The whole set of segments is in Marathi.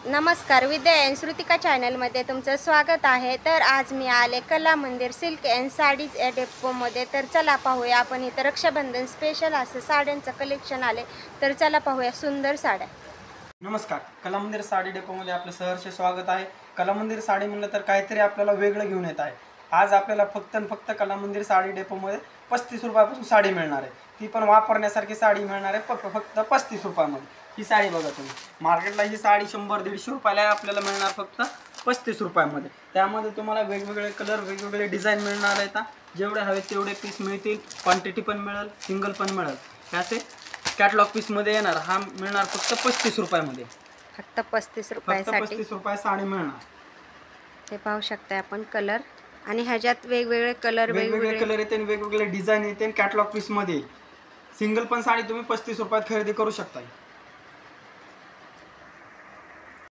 नमस्कार, विद्या अँड श्रुतिका चॅनलमध्ये तुमचं स्वागत आहे। तर आज मी आले कला मंदिर सिल्क अँड साडीज या डेपोमध्ये। तर चला पाहूया, आपण इथं रक्षाबंधन स्पेशल असं साड्यांचं कलेक्शन आले। तर चला पाहूया सुंदर साड्या। नमस्कार, कला मंदिर साडी डेपोमध्ये आपलं सहर्ष स्वागत आहे। कला मंदिर साडी म्हणलं तर काहीतरी आपल्याला वेगळं घेऊन येत आहे। आज आपल्याला फक्त कला मंदिर साडी डेपोमध्ये 35 रुपयापासून साडी मिळणार आहे। ती पण वापरण्यासारखी साडी मिळणार आहे फक्त 35 रुपयामध्ये। ही साडी बघा तुम्ही, मार्केटला ही साडी 100-150 रुपयाला आपल्याला मिळणार फक्त 35 रुपयामध्ये। त्यामध्ये तुम्हाला वेगवेगळे कलर, वेगवेगळे डिझाईन मिळणार आहेत। जेवढे हवे तेवढे पीस मिळतील, क्वांटिटी पण मिळेल, सिंगल पण मिळेल। त्याचे कॅटलॉग पीसमध्ये येणार, हा मिळणार फक्त 35 रुपयामध्ये। फक्त 35 रुपयासाठी 35 रुपये साडी मिळणार। ते पाहू शकता आपण कलर, आणि ह्याच्यात वेगवेगळे कलर, वेगवेगळे कलर येते, वेगवेगळे डिझाईन येते। कॅटलॉग पीसमध्ये सिंगल पण साडी तुम्ही 35 रुपयात खरेदी करू शकता।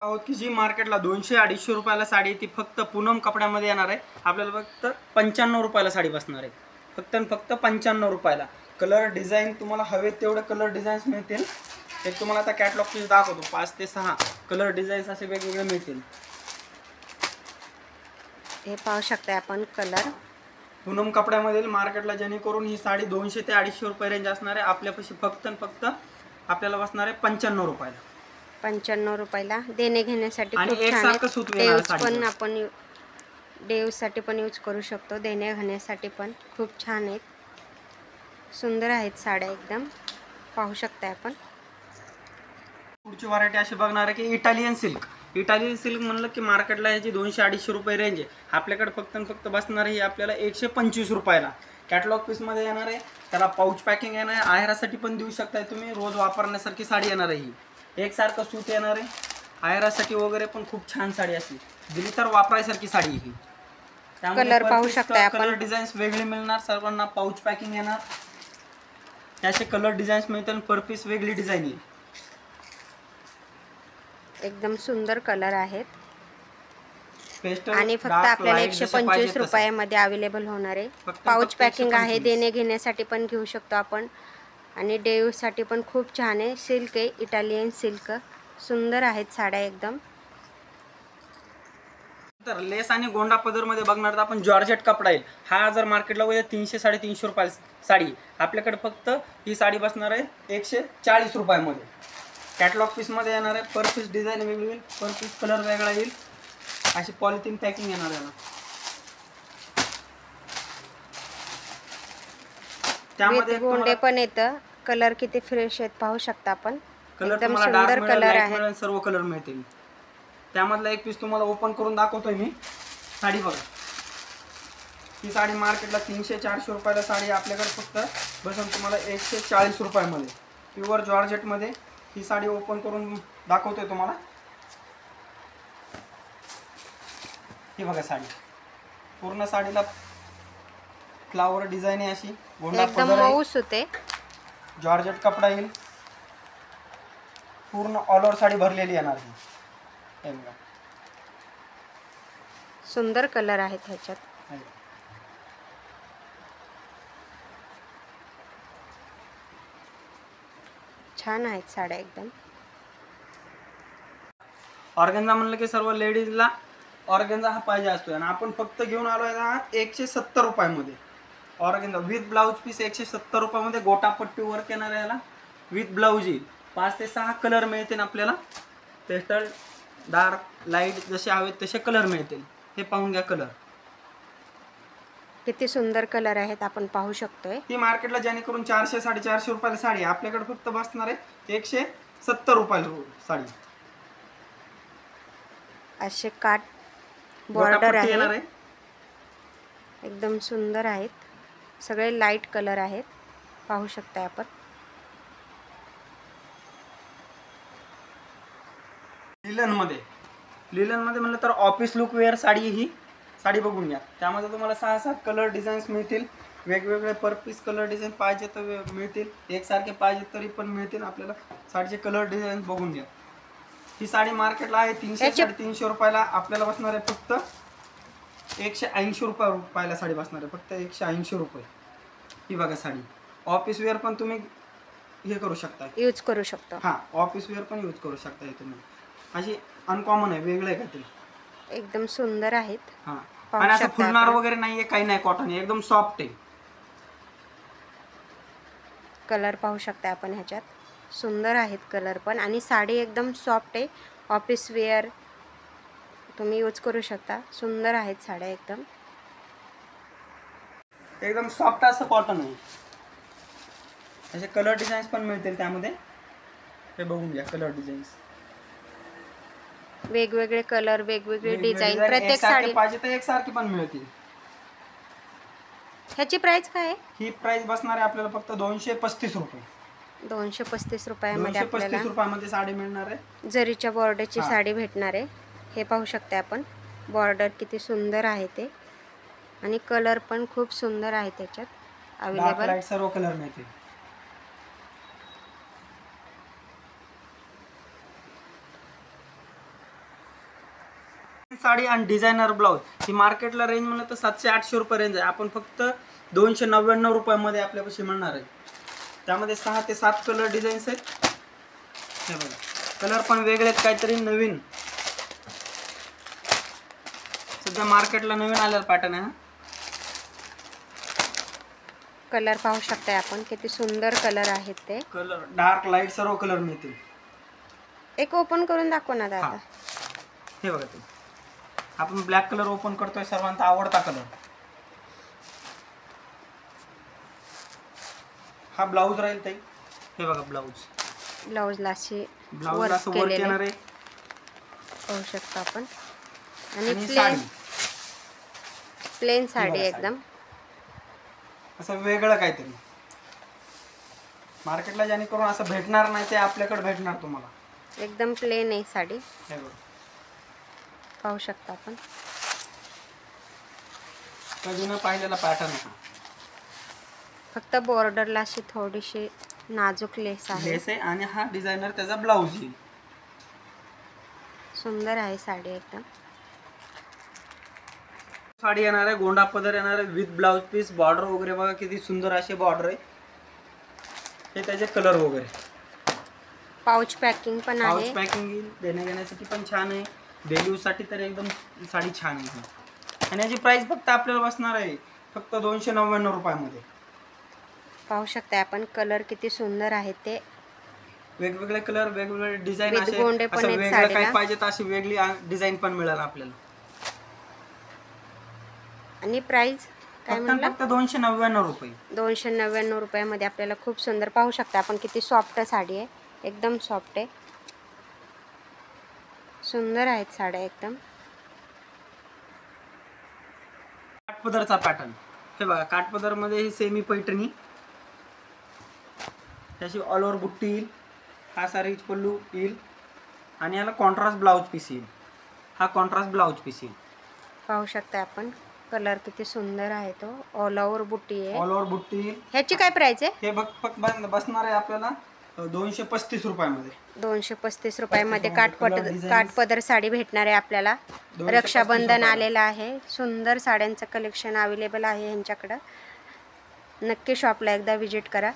आहोत की जी मार्केटला 200-250 रुपयाला साडी ती फक्त पूनम कपड्यामध्ये येणार आहे। आपल्याला फक्त 95 रुपयाला साडी बसणार आहे, फक्त 95 रुपयाला। कलर डिझाईन तुम्हाला हवे तेवढे कलर डिझाईन्स मिळतील। एक तुम्हाला आता कॅटलॉग पीस दाखवतो, 5 ते 6 कलर डिझाईन्स असे वेगवेगळे मिळतील। हे पाहू शकता आपण कलर पूनम कपड्यामधील मार्केटला जेणेकरून ही साडी 200 ते 250 रुपये रेंज असणार आहे। आपल्यापाशी फक्त आपल्याला बसणार आहे 95 रुपयाला। 95 रुपयाला देणे घेण्यासाठी आणि खूप छान एकसारखं आहे। सूत येणार डेव्स पण साडीवर। आपण डेव्ससाठी पण यूज करू शकतो, देणे घेण्यासाठी पण खूप छान आहेत, सुंदर आहेत साड्या एकदम। पाहू शकता आपण पुढची व्हरायटी अशी बघणार आहे की इटालियन सिल्क। इटालियन सिल्क म्हणलं की मार्केटला याची 200-250 रुपये रेंज आहे। आपल्याकडे फक्त बसणार आहे आपल्याला 125 रुपयाला। कॅटलॉग पीसमध्ये येणार आहे, त्याला पाऊच पॅकिंग येणार आहे, आहेरासाठी पण देऊ शकताय तुम्ही, रोज वापरण्यासारखी साडी येणार आहे। ही एकसारखं सूत येणार आहे, आहेरासाठी वगैरे पण खूप छान साडी असली दिली तर वापरायसारखी साडी ही। कलर पाहू शकता आपण, कलर डिझाईन्स वेगळे मिळणार सर्वांना, पाऊच पॅकिंग येणार, त्याचे कलर डिझाईन्स मिळतील, पर पीस वेगळी डिझाईन येईल। एकदम सुंदर कलर आहेत आणि फक्त डार्क, आपल्याला लाईट जसे 125 पाहिजे तसं। रुपयामध्ये अवेलेबल होणार आहे। फक्त पाऊच पॅकिंग आहे, 125। देणे घेण्यासाठी पण घेऊ शकतो आपण, आणि डेव्हसाठी पण खूप छान आहे। सिल्क आहे, इटालियन सिल्क, सुंदर आहेत साड्या एकदम। तर लेस आणि गोंडा पदरमध्ये बघणार तर आपण जॉर्जेट कपडा येईल। हा जर मार्केटला वगैरे 300-350 रुपयाला साडी, आपल्याकडे फक्त ही साडी बसणार आहे 140 रुपयामध्ये। कॅटलॉग पीसमध्ये येणार आहे, पर पीस डिझाईन वेगळी येईल, पर पीस कलर वेगळा येईल, अशी पॉलिथिन पॅकिंग येणार याला। त्यामध्ये गोंडे पण येतं, कलर किती फ्रेश आहेत पाहू शकता आपण, एकदम सुंदर सुंदर कलर आहे। सर्व कलर मिळतील। त्यामधला एक पीस तुम्हाला ओपन करून दाखवतोय मी। साडी बघा, ही साडी मार्केटला 300-400 रुपयाला साडी, आपल्याकडे फक्त बसून तुम्हाला 140 रुपयामध्ये प्युअर जॉर्जेटमध्ये ही साडी ओपन करून दाखवतोय तुम्हाला। ही बघा साडी, पूर्ण साडीला फ्लावर डिझाईन आहे अशी, गोंडा एकदम पदर आहे, मऊस होते, जॉर्जेट कपडा येईल, पूर्ण ऑल ओव्हर साडी भरलेली येणार ही। सुंदर कलर आहेत ह्याच्यात, छान आहेत साड्या एकदम। ऑर्गेन्झा म्हणलं की सर्व लेडीजला ऑर्गेन्झा हा पाहिजे असतो, आणि आपण फक्त घेऊन आलो आहे हा 170 रुपयामध्ये। ऑर्गेन्झा विथ ब्लाऊज पीस 170 रुपयामध्ये, गोटापट्टी वर्क येणार याला, विथ ब्लाऊज येईल। 5 ते 6 कलर मिळतील आपल्याला, पेस्टल, डार्क, लाईट जसे हवेत तसे कलर मिळतील। हे पाहून घ्या कलर, किती सुंदर कलर आहेत आपण पाहू शकतोय। ती मार्केटला जेणेकरून 400-450 रुपयाला साडी, आपल्याकडे फक्त बसणार आहे 170 रुपयाला साडी। असे काट बॉर्डर येणार आहे, आहे, एकदम सुंदर आहेत, सगळे लाईट कलर आहेत, पाहू शकता आपण। लिलनमध्ये म्हणलं तर ऑफिस लुक वेअर साडी, ही साडी बघून घ्या। त्यामध्ये तुम्हाला 6-7 कलर डिझाईन्स मिळतील, वेगवेगळे पर पीस कलर डिझाईन पाहिजे तर मिळतील, एकसारखे पाहिजे तरी पण मिळतील। आपल्याला साडीचे कलर डिझाईन बघून घ्या। ही साडी मार्केटला आहे 300-350 रुपयाला, आपल्याला बसणार आहे फक्त 180 रुपयाला साडी बसणार आहे, फक्त 180 रुपये। ही बघा साडी, ऑफिस वेअर पण तुम्ही हे करू शकता, यूज करू शकतो। हां, ऑफिस वेअर पण यूज करू शकता तुम्ही। अशी अनकॉमन आहे, वेगळं आहे काहीतरी. एकदम सुंदर आहेत. हा, पाहू आणि असं शकता फुलणार आपण. वगैरे नाहीये, काही नाही, कॉटन आहे, एकदम सॉफ्ट आहे. कलर पाहू शकता आपण ह्याच्यात सुंदर आहेत कलर पण, आणि साडी एकदम सॉफ्ट आहे. ऑफिस वेअर तुम्ही यूज करू शकता. सुंदर आहेत साड्या एकदम. एकदम सॉफ्ट असं कॉटन आहे. असे कलर डिझाईन्स पण मिळतील त्यामध्ये. हे बघून घ्या कलर डिझाईन्स. वेगवेगळे कलर, वेगवेगळे वेगवेगळे डिझाईन डिझाईन प्रत्येक एकसारखे साडी. पाहिजे तर एकसारखी पण मिळतील. ह्याची प्राइस काय आहे? ही प्राइस बसणार आहे आपल्याला फक्त 235 रुपये. 235 रुपयामध्ये 235 आपल्याला रुपयामध्ये साडी मिळणार आहे. जरीच्या बॉर्डरची हा. साडी भेटणार आहे. हे पाहू शकता आपण, बॉर्डर किती सुंदर आहे ते, आणि कलर पण खूप सुंदर आहे त्याच्यात डार्क अवेलेबल. लाईट सर्व कलर मिळतील. साडी आणि डिझायनर ब्लाउज ही मार्केटला रेंज म्हणलं तर 700-800 रुपये रेंज आहे. आपण फक्त 299 रुपयामध्ये आपल्यापाशी मिळणार आहे. त्यामध्ये 6 ते 7 कलर डिझाईन्स आहेत. हे बघा, कलर पण वेगळे आहेत, काहीतरी नवीन, सध्या मार्केटला नवीन आलेला पॅटर्न आहे. कलर पाहू शकताय आपण, किती सुंदर कलर आहेत ते. कलर डार्क लाईट सर्व कलर मिळतील. एक ओपन करून दाखव ना दादा. हे बघा, ते आपण ब्लॅक कलर ओपन करतोय, सर्वांचा आवडता कलर. हा ब्लाऊज राहील ताई. हे बघा ब्लाऊज. ब्लाऊजला अशी ब्लाऊजला असं वर्क केलेले येणार आहे. पाहू शकता आपण. आणि आणि साडी प्लेन साडी बघा, एकदम असं वेगळं काहीतरी मार्केटला ज्याने करून असं भेटणार नाही ते आपल्याकडे भेटणार तुम्हाला. एकदम प्लेन आहे साडी. हे बघा, पाहू शकता आपण. कधी न पाहिलेला पॅटर्न आहे. फक्त बॉर्डरला अशी थोडीशी नाजूक लेस आहे. लेस आहे आणि हा डिझायनर त्याचा ब्लाऊज येईल. सुंदर आहे साडी एकदम. साडी येणार आहे, गोंडा पदर येणार आहे विथ ब्लाऊज पीस. बॉर्डर वगैरे बघा किती सुंदर असे बॉर्डर आहे. हे त्याचे कलर वगैरे. पाउच पॅकिंग पण पाऊच आहे. पॅकिंग येईल, देण्या घेण्यासाठी पण छान आहे. डेली यूजसाठी तर एकदम साडी छान आहे. आणि याची प्राइस फक्त आपल्याला बसणार आहे फक्त 299 रुपयामध्ये. पाहू शकता आपण, कलर किती सुंदर आहेत ते. वेगवेगळे कलर, वेगवेगळे डिझाईन, With असे गोंडे पण असं आहेत वेगळं काही साडीला. पाहिजे तर अशी वेगळी डिझाईन पण मिळेल आपल्याला. आणि प्राइस काय म्हणला? फक्त 299 रुपये. 299 रुपयामध्ये आपल्याला खूप सुंदर. पाहू शकता आपण किती सॉफ्ट साडी आहे, एकदम सॉफ्ट आहे. सुंदर आहेत साड्या एकदम. काठपदरचा पॅटर्न. हे बघा, काठपदर मध्ये ही सेमी पैठणी, त्याची ऑल ओव्हर बुट्टी येईल. हा सारीच पल्लू येईल आणि याला कॉन्ट्रास्ट ब्लाऊज पीस येईल. हा कॉन्ट्रास्ट ब्लाऊज पीस येईल. पाहू शकता आपण, कलर किती सुंदर आहे तो. ऑल ओव्हर बुट्टी आहे. ऑल ओव्हर बुट्टी येईल. ह्याची काय प्राइस आहे? हे फक्त बसणार आहे आपल्याला 235 रुपयामध्ये. 235 रुपयामध्ये कलर डिझाईन. काठपदर साडी भेटणार आहे आपल्याला. 235 रक्षाबंधन रुपयाला. आलेलं आहे. सुंदर साड्यांचं कलेक्शन अवेलेबल आहे ह्यांच्याकडं. नक्की शॉपला एकदा विजिट करा.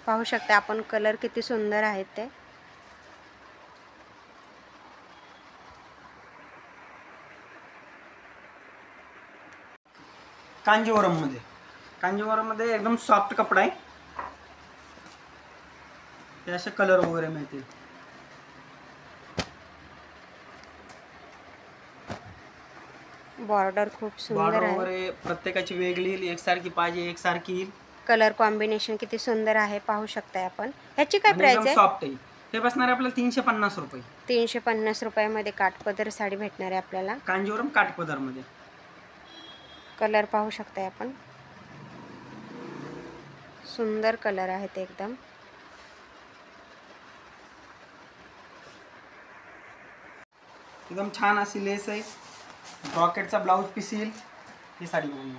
पाहू शकता आपण, कलर किती सुंदर आहेत ते. कांजीवरम मध्ये एकदम सॉफ्ट कपडा आहे. हे असे कलर वगैरे मिळतील. बॉर्डर खूप सुंदर बॉर्डर आहे. वगैरे प्रत्येकाची वेगळी येईल. एकसारखी पाहिजे एकसारखी येईल. कलर कॉम्बिनेशन किती सुंदर आहे, पाहू शकताय आपण. ह्याची काय आणि प्राइस एकदम आहे? सॉफ्ट आहे. हे बसणार आहे आपल्याला 350 रुपये. 350 रुपयामध्ये काठपदर साडी भेटणार आहे आपल्याला. कांजीवरम काठपदर मध्ये. कलर पाहू शकताय आपण, सुंदर कलर आहेत एकदम. एकदम छान अशी लेस आहे. ब्रॉकेटचा ब्लाऊज पीस येईल. ही साडी बघून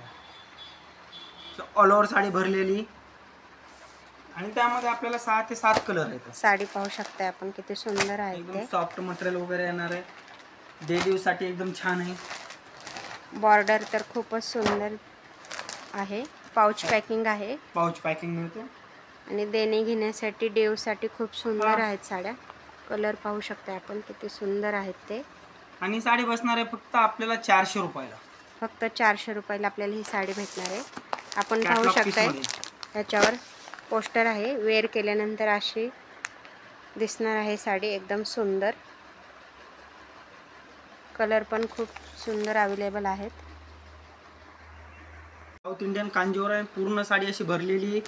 ऑल ओव्हर साडी भरलेली आणि त्यामध्ये आपल्याला 6 ते 7 कलर आहेत. साडी पाहू शकताय आपण, किती सुंदर आहे एकदम ते. सॉफ्ट मटेरियल वगैरे येणार आहे. डेली यूज साठी एकदम छान आहे. बॉर्डर तर खूपच सुंदर आहे. पाउच पॅकिंग आहे पाऊच पॅकिंग मिळते. आणि देणे घेण्यासाठी, डेवसाठी खूप सुंदर आहेत साड्या. कलर पाहू शकता आपण किती सुंदर आहेत ते. आणि साडी बसणार आहे फक्त आपल्याला 400 रुपयाला. फक्त 400 रुपयाला आपल्याला ही साडी भेटणार आहे. आपण पाहू Catalog शकताय piece याच्यावर पोस्टर आहे. वेअर केल्यानंतर अशी दिसणार आहे साडी, एकदम सुंदर. कलर पण खूप सुंदर अवेलेबल आहेत. साऊथ इंडियन कांजीवर आहे. पूर्ण साडी अशी भरलेली,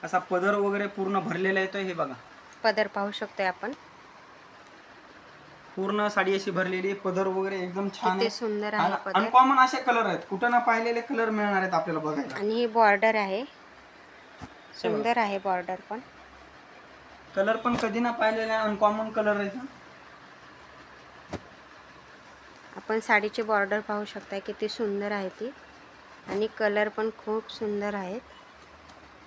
असा पदर वगैरे पूर्ण भरलेला येतोय. हे बघा पदर पाहू शकतोय आपण, पूर्ण साडी अशी भरलेली, पदर वगैरे एकदम छान किती आहे. सुंदर आहे पदर. अनकॉमन असे कलर आहेत, कुठं ना पाहिलेले कलर मिळणार आहेत आपल्याला बघायला. आणि ही बॉर्डर आहे, सुंदर आहे बॉर्डर पण. कलर पण कधी ना पाहिलेले अनकॉमन कलर आहेत. आपण साडीची बॉर्डर पाहू शकता किती सुंदर आहे ती, आणि कलर पण खूप सुंदर आहेत.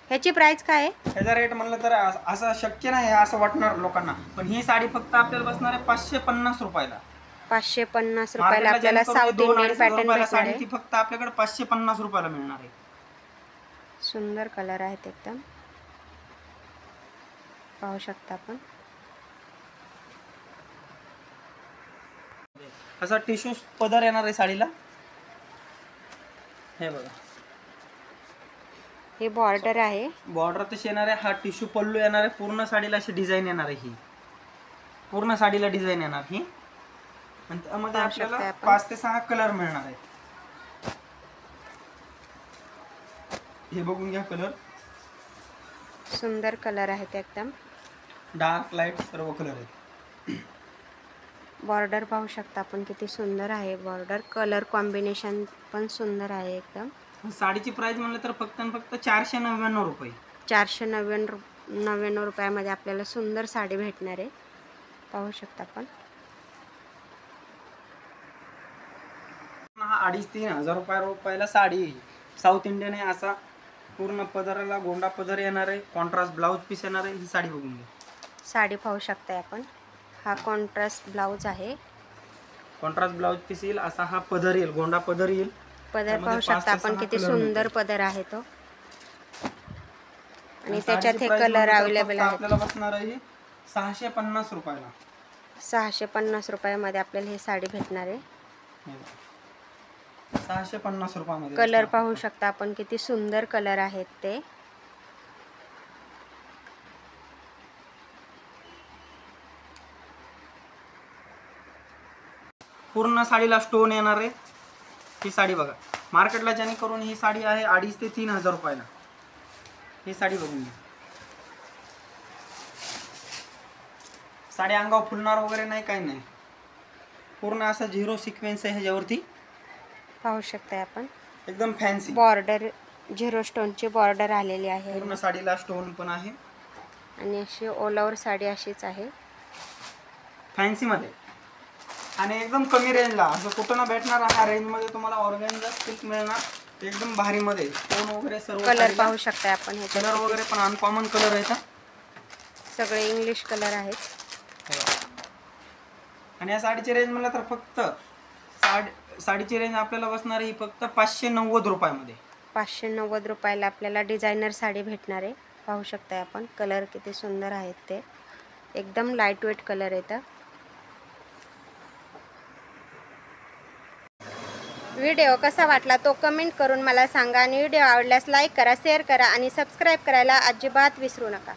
ह्याची प्राइस काय आहे? ह्याचा रेट म्हणलं तर असं शक्य नाही असं वाटणार लोकांना, पण ही साडी फक्त आपल्याला बसणार आहे 550 रुपयाला. 550 रुपयाला आपल्याला साऊथ इंडियन पॅटर्न भेटणार साडी आहे. ती फक्त आपल्याकडे 550 रुपयाला मिळणार आहे. सुंदर कलर आहेत एकदम, पाहू शकता आपण. असा टिश्यू पदर येणार आहे साडीला. हे बघा, हे बॉर्डर आहे. बॉर्डर तशी येणार आहे. हा टिश्यू पल्लू येणार आहे. पूर्ण साडीला अशी डिझाईन येणार आहे. ही पूर्ण साडीला डिझाईन येणार ही, आणि त्यामध्ये आपल्याला 5 ते 6 कलर मिळणार आहे. हे बघून घ्या, कलर सुंदर कलर आहेत एकदम. डार्क लाईट सर्व कलर आहेत. बॉर्डर पाहू शकता आपण किती सुंदर आहे बॉर्डर. कलर कॉम्बिनेशन पण सुंदर आहे एकदम. साडीची प्राइस म्हणलं तर फक्त आणि फक्त 499 रुपये. 499 रुपयामध्ये आपल्याला सुंदर साडी भेटणार आहे, पाहू शकता आपण. हा 2,500-3,000 रुपयाला साडी आहे. साऊथ इंडियन आहे. असा पूर्ण पदराला गोंडा पदर येणार आहे. कॉन्ट्रास्ट ब्लाऊज पीस येणार आहे. ही साडी बघून घ्या. साडी पाहू शकताय आपण. हा कॉन्ट्रास्ट ब्लाऊज आहे. कॉन्ट्रास्ट ब्लाऊज पीस येईल. असा हा पदर येईल, गोंडा पदर येईल. पदर पाहू शकता आपण किती सुंदर पदर आहे तो, आणि त्याच्यात हे कलर अवेलेबल आहेत. आपल्याला बसणार आहे 650 रुपयाला. 650 रुपयामध्ये आपल्याला ही साडी भेटणार आहे. 650 रुपयामध्ये. कलर पाहू शकता आपण किती सुंदर कलर आहेत ते. पूर्ण साडीला स्टोन येणार आहे. ही साडी बघा, मार्केटला ज्याने करून ही साडी आहे 2,500 ते 3,000 रुपयाला. ही साडी बघून घ्या. साडी अंगावर फुलणार वगैरे नाही, काही नाही. पूर्ण असा झिरो सिक्वेन्स आहे ह्याच्यावरती, पाहू शकताय आपण. एकदम फॅन्सी बॉर्डर झिरो स्टोनची बॉर्डर आलेली आहे. पूर्ण साडीला स्टोन पण आहे, आणि अशी ऑल ओव्हर साडी अशीच आहे फॅन्सी मध्ये, आणि एकदम कमी रेंजला. असं कुठं ना भेटणार. हा रेंज मध्ये तुम्हाला ऑर्गॅन्झा सिल्क मिळणार एकदम भारी मध्ये. स्टोन वगैरे सर्व. कलर पाहू शकताय आपण. हे कलर वगैरे पण अनकॉमन कलर आहेत. सगळे इंग्लिश कलर आहेत. आणि या साडीची रेंज म्हणलं तर फक्त साडीची रेंज आपल्याला बसणार आहे फक्त 590 रुपयामध्ये. 590 रुपयाला आपल्याला डिझायनर साडी भेटणार आहे, पाहू शकताय आपण. कलर किती सुंदर आहेत ते, एकदम लाईट वेट कलर येतं. व्हिडिओ कसा वाटला तो कमेंट करून मला सांगा, आणि व्हिडिओ आवडल्यास लाईक करा, शेअर करा, आणि सबस्क्राईब करायला अजिबात विसरू नका.